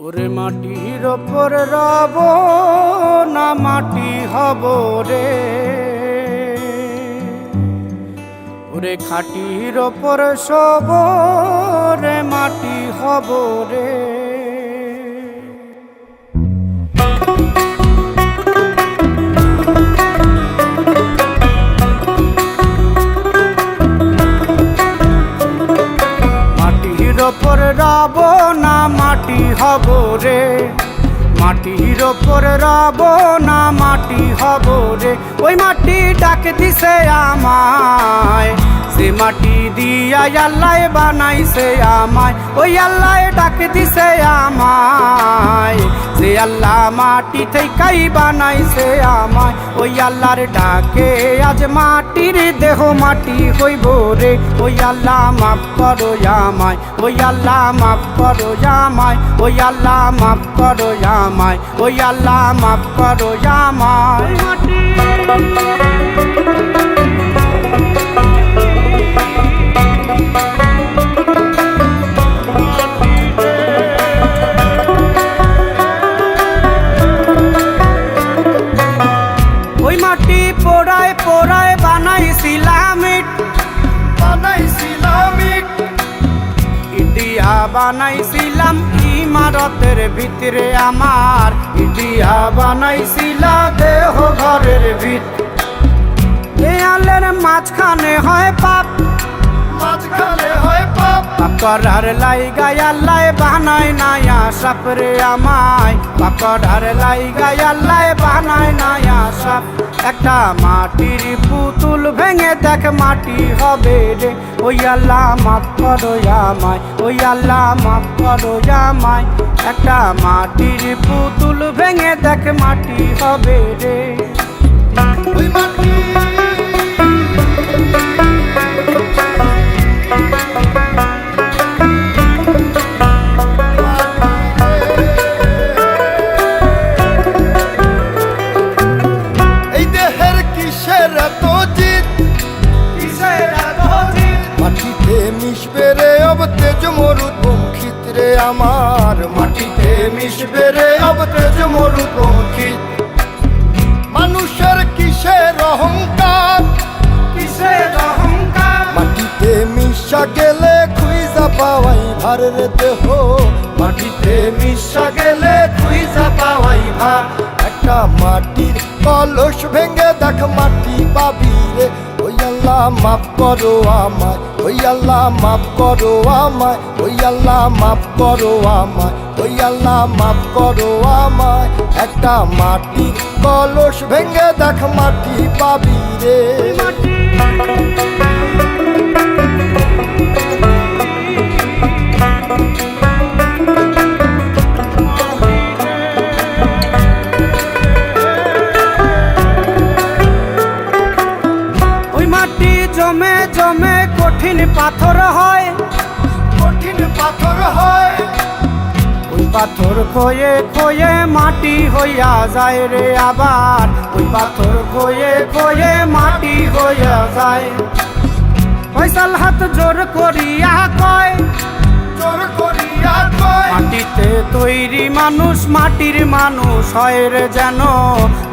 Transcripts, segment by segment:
ওরে মাটির ওপর রব না মাটি হব রে, ওরে খাটির ওপর শোব রে মাটি হব রে। মাটির ওপর রব না মাটি হব রে, মাটির ওপর রব না মাটি হব রে। ওই মাটি ডাক দিছে আমায়, সে মাটি দিয়া আল্লাহ বানাইছে আমায়। ওই আল্লাহ ডাক দিছে আমায়, সে আল্লাহ মাটি থেকেই বানাইছে আমায়। ওই আল্লাহর ডাকে আজ মাটির দেহ মাটি হইব রে। ওই আল্লাহ মাফ করো আমায়, ওই আল্লাহ মাফ করো আমায়, ওই আল্লাহ মাফ করো আমায়, ওই আল্লাহ মাফ করো আমায়। ওই মাটি পোড়ায় পোড়ায় বানাইছিলাম ইট, ইটিয়া বানাইছিলাম ইমারতের ভিতরে আমার, ইটিয়া বানাইছিলা দেহ ঘরের ভিত। দেয়ালের মাঝখানে হয় পাপ, মাঝখানে হয় পাপ, পাপ করার লাইগায় আল্লাহ বানায় নায়া সাপ রে আমায়, পাপ করার লাইগায় আল্লাহ বানায় নায়া সাপ। একটা মাটির পুতুল ভেঙে দেখ মাটি হবে রে। ওই আল্লাহ মাফ করো আমায়, ওই আল্লাহ মাফ করো আমায়। একটা মাটির পুতুল ভেঙে দেখ মাটি হবে রে। ওই মাটি আমার, মাটিতে মিশবে রে অব তেজ মরুপঙ্খিত। মানুষের কিসের অহংকার, কিসের অহংকার, মাটিতে মিশা গেলে খুঁজা পাওয়াই ভার রে দেহ, মাটিতে মিশা গেলে খুঁজা পাওয়াই ভার। একটা মাটির কলস ভেঙে দেখ মাটি পাবি রে। ওই আল্লাহ মাফ করো আমায়, ওই আল্লাহ মাফ করো আমায়, ওই আল্লাহ মাফ করো আমায়, ওই আল্লাহ মাফ করো আমায়। একটা মাটির কলস ভেঙে দেখ মাটি পাবি রে। জমে জমে কঠিন পাথর হয়, কঠিন পাথর হয়। ওই পাথর খয়ে খয়ে মাটি হইয়া যায় রে আবার, ওই পাথর খয়ে খয়ে মাটি হইয়া যায়। ফয়সাল হাত জোর করিয়া কয়, জোর করিয়া কয়, মাটিতে তৈরি মানুষ মাটির মানুষ হয় রে যেন,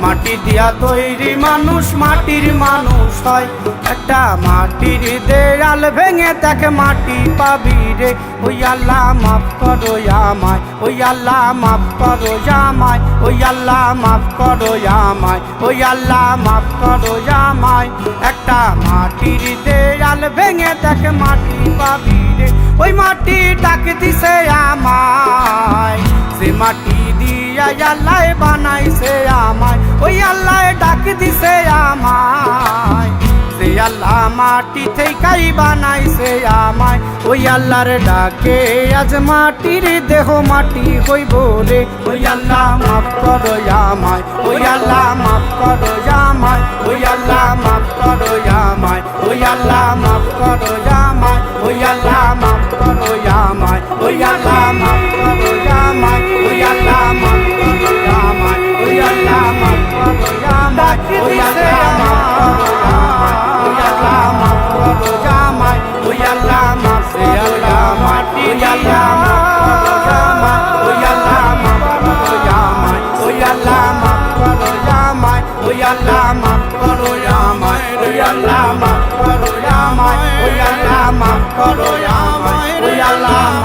মাটি দিয়া তৈরি মানুষ মাটির মানুষ হয়। একটা মাটির দেয়াল ভেঙে দেখ মাটি পাবি রে। ওই আল্লাহ মাফ করো আমায়, ওই আল্লাহ মাফ করো আমায়, ওই আল্লাহ মাফ করো আমায়, ওই আল্লাহ মাফ করো আমায়। একটা মাটির দেয়াল ভেঙে দেখ মাটি পাবি রে। ওই মাটি ডাক দিছে আমায়, সে মাটি দিয়া আল্লাহ বানাইছে আমায়। ওই আল্লাহ ডাক দিছে আমায়, সে আল্লাহ মাটি থেকেই বানাইছে আমায়। ওই আল্লাহর ডাকে আজ মাটির দেহ মাটি হইব রে। ওই আল্লাহ মাফ করো আমায়, ওই আল্লাহ মাফ করো আমায়, ওই আল্লাহ মাফ করো আমায়, ওই আল্লাহ মাফ করো আমায়, ওই আল্লাহ মাফ করো আমায়, ওই আল্লাহ মাফ করো আমায়, ওই আল্লাহ মাফ করো আমায়, ওই আল্লাহ মাফ করো আমায়, ওই আল্লাহ মাফ করো আমায়, ওই আল্লাহ মাফ করো আমায়, ওই আল্লাহ মাফ করো আমায়, ওই আল্লাহ মাফ করো আমায়, ওই আল্লাহ আল্লাহ মাফ করো আমায়, ওই আল্লাহ মাফ করো আমায়, ওই আল্লাহ মাফ করো আমায়, ওই আল্লাহ